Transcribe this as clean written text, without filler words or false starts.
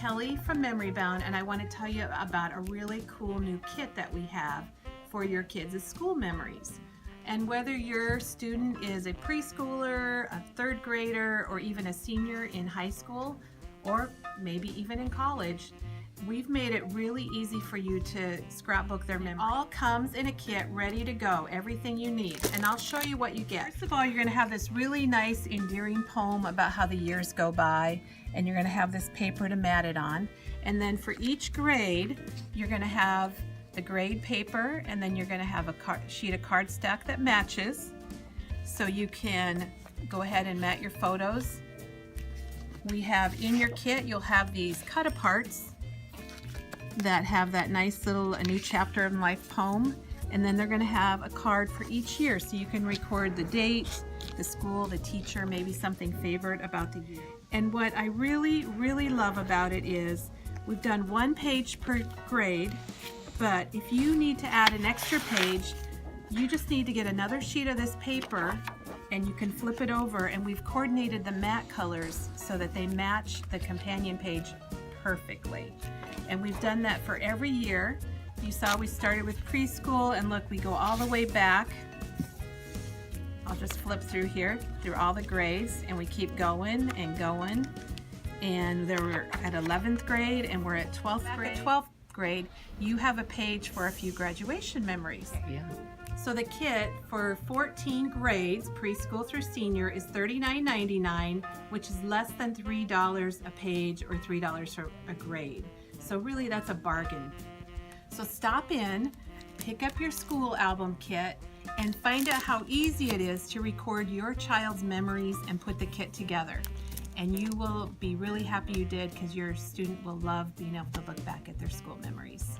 Kelly from Memory Bound, and I want to tell you about a really cool new kit that we have for your kids' school memories. And whether your student is a preschooler, a third grader, or even a senior in high school, or maybe even in college, we've made it really easy for you to scrapbook their memories. It all comes in a kit ready to go, everything you need. And I'll show you what you get. First of all, you're going to have this really nice, endearing poem about how the years go by, and you're going to have this paper to mat it on. And then for each grade, you're going to have the grade paper, and then you're going to have a sheet of cardstock that matches, so you can go ahead and mat your photos. We have in your kit, you'll have these cut-aparts that have that nice little A New Chapter in Life poem, and then they're going to have a card for each year, so you can record the date, the school, the teacher, maybe something favorite about the year. And what I really love about it is we've done 1 page per grade, but if you need to add an extra page, you just need to get another sheet of this paper and you can flip it over, and we've coordinated the mat colors so that they match the companion page perfectly. And we've done that for every year. You saw we started with preschool, and look, we go all the way back. I'll just flip through here, through all the grades, and we keep going and going. And we're at 11th grade, and we're at 12th grade. At 12th grade, you have a page for a few graduation memories. Yeah. So the kit for 14 grades, preschool through senior, is $39.99, which is less than $3 a page or $3 for a grade. So really, that's a bargain. So stop in, pick up your school album kit, and find out how easy it is to record your child's memories and put the kit together. And you will be really happy you did, because your student will love being able to look back at their school memories.